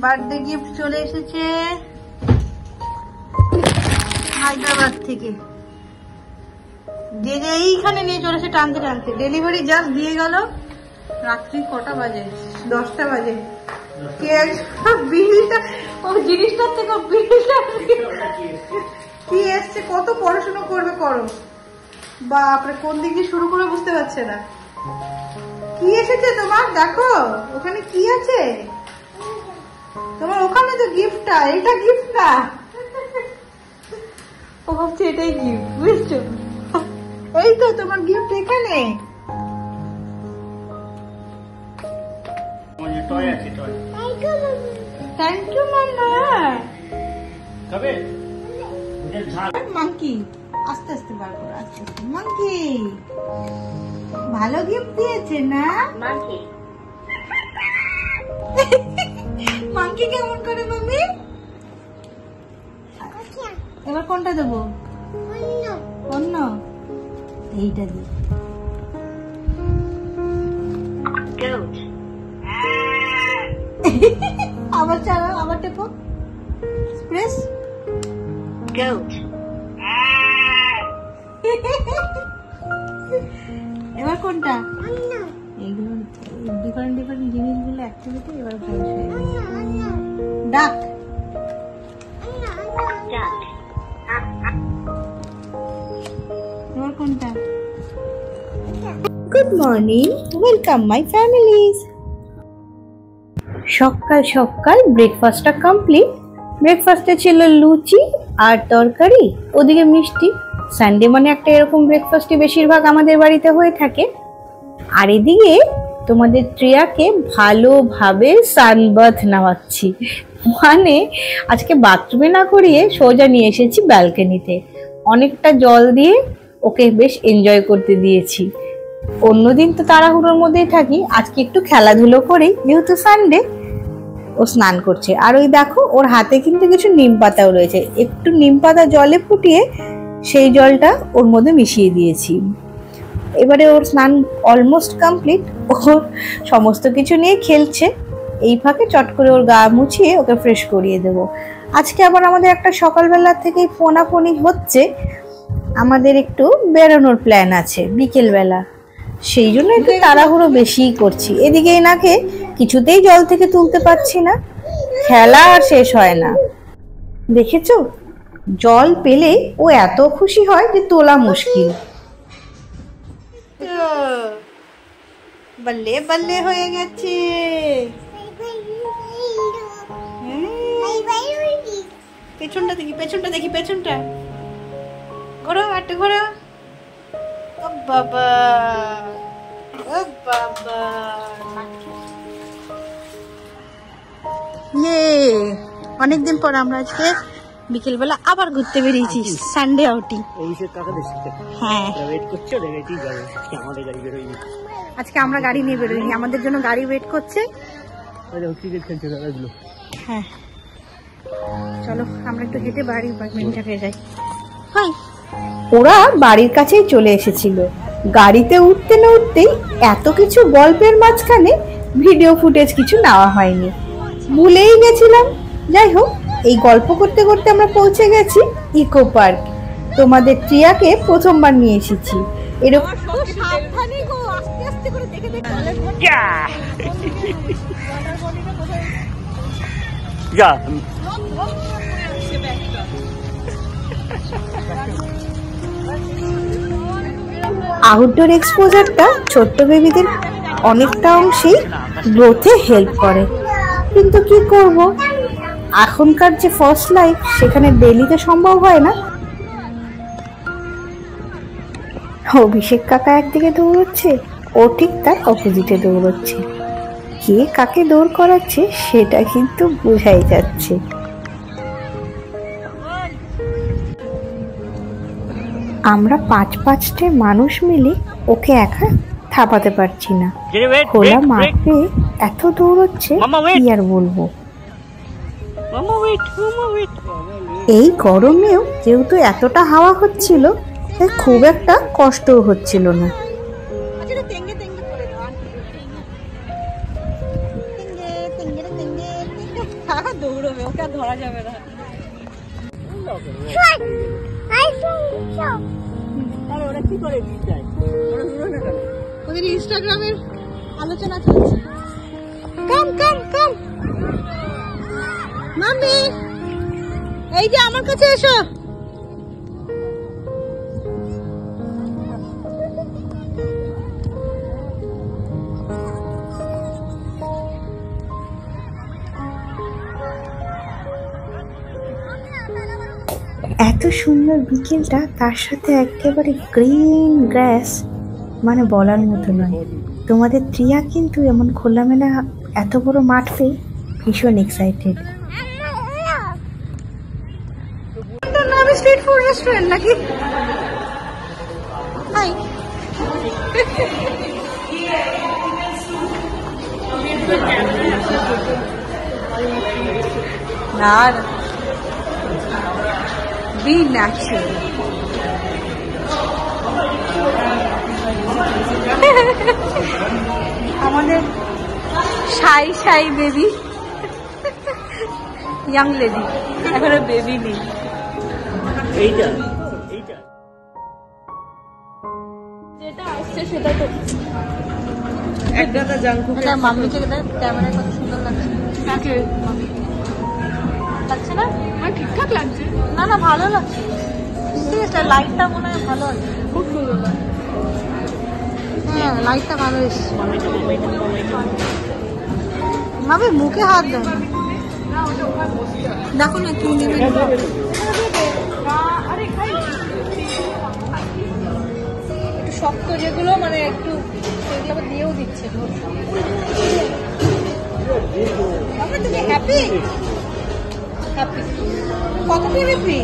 Birthday gift চলে এসেছে হায়দ্রাবাদ থেকে। যে এইখানে নিয়ে চলেছে টানতে টানতে। ডেলিভারি জাস্ট দিয়ে গেল রাত্রি কটা বাজে? 10টা বাজে। বিলটা ও জিনিসটার থেকে বিলটা কি এসছে, কত পড়াশোনা করবে করো। বাপরে, কোন দিক দিয়ে শুরু করে বুঝতে পারছে না। কি এসেছে তোমার? দেখো ওখানে কি আছে তোমার। ওখানে তো গিফটটা, এটা গিফট না। ও ভাবছে এটাই গিফট, বুঝছো? এই তো তোমার গিফট এখানে। Thank you mamma. মাঙ্কি আস্তে আস্তে বার করো, আস্তে আস্তে। মাঙ্কি ভালো গিফট দিয়েছে না? মাঙ্কি মাঙ্কি কেমন করে মাম্মি? এবার কোনটা দেবো? অন্য এইটা দিই। আবার চালা, আবার টেপো। Press goat. এবার কোনটা? এইগুলো ডিফারেন্ট ডিফারেন্ট জিনিসগুলো অ্যাক্টিভিটি এবার ভয়েস হয়ে গেছে। ডাক। এবার কোনটা? Good morning, welcome my families. সকাল সকাল ব্রেকফাস্টটা কমপ্লিট। ব্রেকফাস্টে ছিল লুচি আর তরকারি, ওদিকে মিষ্টি। সানডে মানে একটা এরকম ব্রেকফাস্টই বেশিরভাগ আমাদের বাড়িতে হয়ে থাকে। আর এদিকে তোমাদের ট্রিয়াকে ভালোভাবে সানবাথ নামাচ্ছি, মানে আজকে বাথরুমে না করিয়ে সোজা নিয়ে এসেছি ব্যালকনিতে। অনেকটা জল দিয়ে ওকে বেশ এনজয় করতে দিয়েছি। অন্যদিন তো তাড়াহুড়োর মধ্যেই থাকি, আজকে একটু খেলাধুলো করেই, যেহেতু সানডে। ও স্নান করছে। আর ওই দেখো ওর হাতে কিন্তু কিছু নিম পাতাও রয়েছে। একটু নিম পাতা জলে ফুটিয়ে সেই জলটা ওর মধ্যে মিশিয়ে দিয়েছি। এবারে ওর স্নান অলমোস্ট কমপ্লিট। ওর সমস্ত কিছু নিয়ে খেলছে। এই ফাঁকে চট করে ওর গা মুছিয়ে ওকে ফ্রেশ করিয়ে দেব। আজকে আবার আমাদের একটা সকালবেলা থেকেই ফোনাফোনি হচ্ছে। আমাদের একটু বেরোনোর প্ল্যান আছে বিকেলবেলা, সেই জন্য একটু তাড়াহুড়ো বেশিই করছি। এদিকে এনাকে কিছুতেই জল থেকে তুলতে পারছি না, খেলা আর শেষ হয় না। দেখেছো, জল পেলে ও এত খুশি হয় যে তোলা মুশকিল। বল্লে বল্লে হয়ে গেছে। পেছনটা দেখি, পেছনটা দেখি, পেছনটা ঘোরো, একটু ঘোরো। ও বাবা, ও বাবা। অনেকদিন পর আমরা আজকে বিকেলবেলা আবার ঘুরতে বেরিয়েছি, সানডে আউটিং। হ্যাঁ, আজকে আমরা গাড়ি নিয়ে বেরোইনি, আমাদের জন্য গাড়ি ওয়েট করছে। হ্যাঁ, চলো আমরা একটু হেঁটে বাড়ি মেনটাকে যাই। হাই, ওরা বাড়ির কাছেই চলে এসেছিল। গাড়িতে উঠতে না উঠতেই এত কিছু গল্পের মাঝখানে ভিডিও ফুটেজ কিছু নেওয়া হয়নি, ভুলেই গেছিলাম। যাই হোক, এই গল্প করতে করতে আমরা পৌঁছে গেছি ইকো পার্ক। তোমাদের ট্রিয়াকে প্রথমবার নিয়ে এসেছি এরকম। আউটডোর এক্সপোজারটা ছোট্ট বেবিদের অনেকটা অংশেই গ্রোথে হেল্প করে, কিন্তু কি করব, এখনকার যে ফার্স্ট লাইফ, সেখানে ডেইলিতে সম্ভব হয় না। অভিষেক কাকা একদিকে দৌড়চ্ছে, ও ঠিক তার অপোজিটে দৌড়চ্ছে। কে কাকে দৌড় করাচ্ছে সেটা কিন্তু বোঝাই যাচ্ছে। আমরা 5-5টে মানুষ মিলে ওকে একা থাপাতে পারছি না। খোলা মাঠে এত দৌড়চ্ছে কি আর বলবো। এই গরমেও যেহেতু এতটা হাওয়া হচ্ছিল, তাই খুব একটা কষ্টও হচ্ছিল না। দেবে, ওকে আর ধরা যাবে না। ওরা কি করে ওদের ইনস্টাগ্রামের আলোচনা চলছে। কাম কাম কাম মাম্মি, এই যে আমার কাছে এসো। এত সুন্দর বিকেলটা, তার সাথে একেবারে গ্রিন গ্রাস, মানে বলার মতো নয়। তোমাদের প্রিয়া কিন্তু এমন খোলামেলা এত বড় মাঠ পেয়ে ভীষণ এক্সাইটেড। স্ট্রিট ফুড রেস্টুরেন্ট নাকি? হাই না, বি ন্যাচারাল। আমাদের শাই শাই বেবি, ইয়াং লেডি, এখনো বেবি নেই। এইটা যেটা আসছে সেটা তো একটা জাঙ্কু। মাম্মিকে ক্যামেরায় কত সুন্দর লাগছে। লাগছে না? ঠিকঠাক লাগছে। না না, ভালো লাগছে। লাইটটা মনে হয় ভালো আছে, খুব সুন্দর লাগছে। হ্যাঁ, লাইটটা ভালো এসছে। মামি মুখে হাত দেন, দেখো না কি নেবে। একটু শক্ত যেগুলো, মানে একটু সেগুলো আবার দিয়েও দিচ্ছে। তুমি হ্যাপি? হ্যাপি কত করে ফ্রি?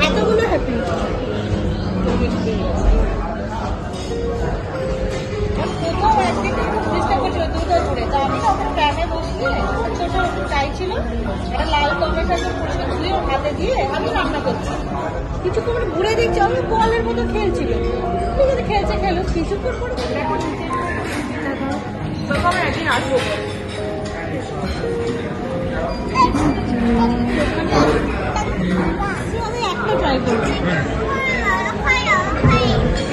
এতগুলো হ্যাপি। কোথাও একদিন চেষ্টা করছিল দুধ ধরে, তো আমি ওখানে ট্রামে বসিয়ে ছোট চাইছিল, একটা লাল টমেটো ধুয়ে হাতে দিয়ে আমি রান্না করছি। কিছুক্ষণ ঘুরে দেখছি আমি বলের মতো খেলছিল। ঠিক আছে, খেলছে খেলো, কিছুক্ষণ পরে একদিন আসবো। আমি একটা ট্রাই করবো।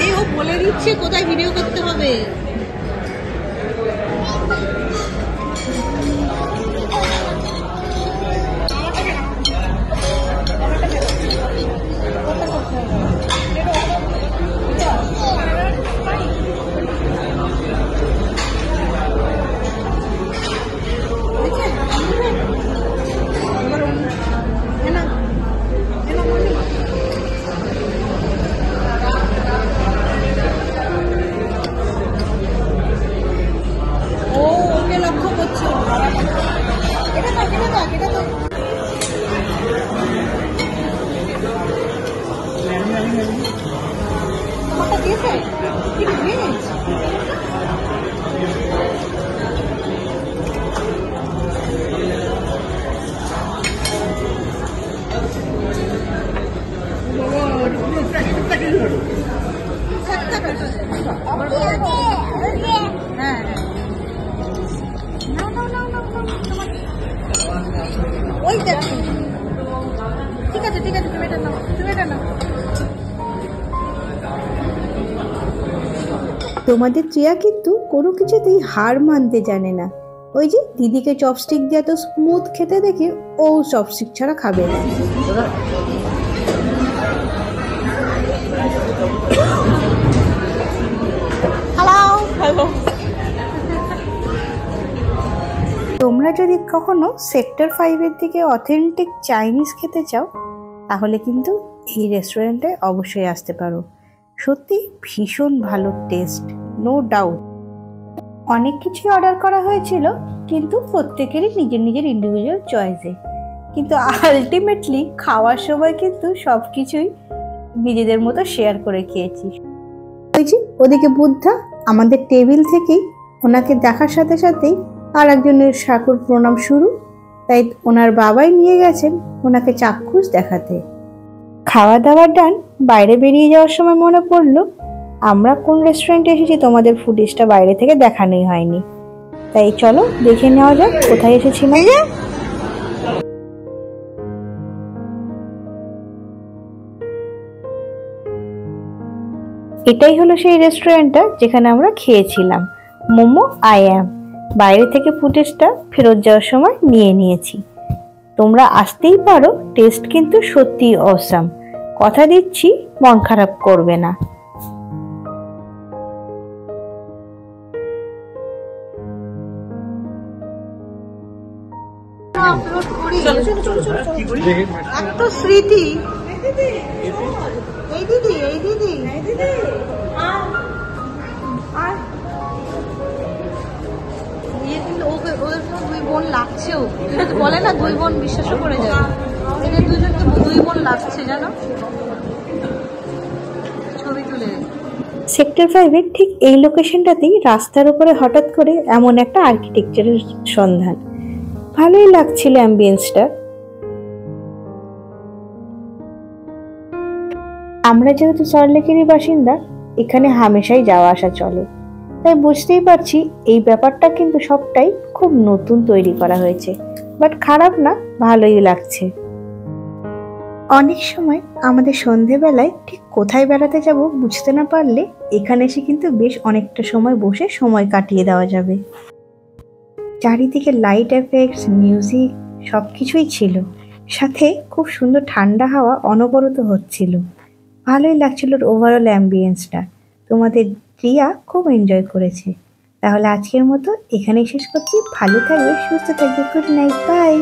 এই ও বলে দিচ্ছে কোথায় ভিডিও করতে হবে। ঠিক আছে ঠিক আছে, তুমি এটা নাও, তুমি এটা নাও। তোমাদের প্রিয়া কিন্তু কোনো কিছুতেই হার মানতে জানে না। ওই যে দিদিকে চপস্টিক দিয়ে এত স্মুথ খেতে দেখে ও চপস্টিক ছাড়া খাবে না। তোমরা যদি কখনো সেক্টর 5-এর দিকে অথেন্টিক চাইনিজ খেতে চাও, তাহলে কিন্তু এই রেস্টুরেন্টে অবশ্যই আসতে পারো। সত্যি ভীষণ ভালো টেস্ট, নো ডাউট। অনেক কিছুই অর্ডার করা হয়েছিল, কিন্তু প্রত্যেকেরই নিজের নিজের ইন্ডিভিজুয়াল চয়েসে। কিন্তু আলটিমেটলি খাওয়ার সময় কিন্তু সব কিছুই নিজেদের মতো শেয়ার করে খেয়েছি। ওই যে ওদিকে বুদ্ধা আমাদের টেবিল থেকেই, ওনাকে দেখার সাথে সাথেই আর একজনের ঠাকুর প্রণাম শুরু। তাই ওনার বাবাই নিয়ে গেছেন ওনাকে চাক্ষুষ দেখাতে। খাওয়া দাওয়ার ডান, বাইরে বেরিয়ে যাওয়ার সময় মনে পড়লো আমরা কোন রেস্টুরেন্টে এসেছি তোমাদের ফুটেজটা বাইরে থেকে দেখানোই হয়নি। তাই চলো দেখে নেওয়া যাক কোথায় এসেছিলাম। এটাই হলো সেই রেস্টুরেন্টটা যেখানে আমরা খেয়েছিলাম মোমো আই অ্যাম। বাইরে থেকে ফুটেজটা ফেরত যাওয়ার সময় নিয়ে নিয়েছি। তোমরা আসতেই পারো, টেস্ট কিন্তু সত্যিই অসাম। কথা দিচ্ছি মন খারাপ করবে না। এত স্মৃতি। এই দিদি, এই দিদি, আর ওদের দুই বোন লাগছেও, বলে না দুই বোন বিশ্বাসও করে যাবে, এদের দুজনকে দুই বোন লাগছে জানো। ছবি তুলে সেক্টর 5-এর ঠিক এই লোকেশনটাতেই রাস্তার উপরে হঠাৎ করে এমন একটা আর্কিটেকচারের সন্ধান। ভালোই লাগছিল অ্যাম্বিয়েন্সটা। আমরা যেহেতু সল্টলেকেরই বাসিন্দা, এখানে হামেশাই যাওয়া আসা চলে, তাই বুঝতেই পারছি এই ব্যাপারটা কিন্তু সবটাই খুব নতুন তৈরি করা হয়েছে। বাট খারাপ না, ভালোই লাগছে। অনেক সময় আমাদের সন্ধেবেলায় ঠিক কোথায় বেড়াতে যাব বুঝতে না পারলে এখানে এসে কিন্তু বেশ অনেকটা সময় বসে সময় কাটিয়ে দেওয়া যাবে। চারিদিকে লাইট এফেক্টস, মিউজিক সবকিছুই ছিল, সাথে খুব সুন্দর ঠান্ডা হাওয়া অনবরত হচ্ছিল। ভালোই লাগছিল ওভারঅল অ্যাম্বিয়েন্সটা। তোমাদের রিয়া খুব এনজয় করেছে। তাহলে আজকের মতো এখানেই শেষ করছি। ভালো থাকবে, সুস্থ থাকবে। Good night, by.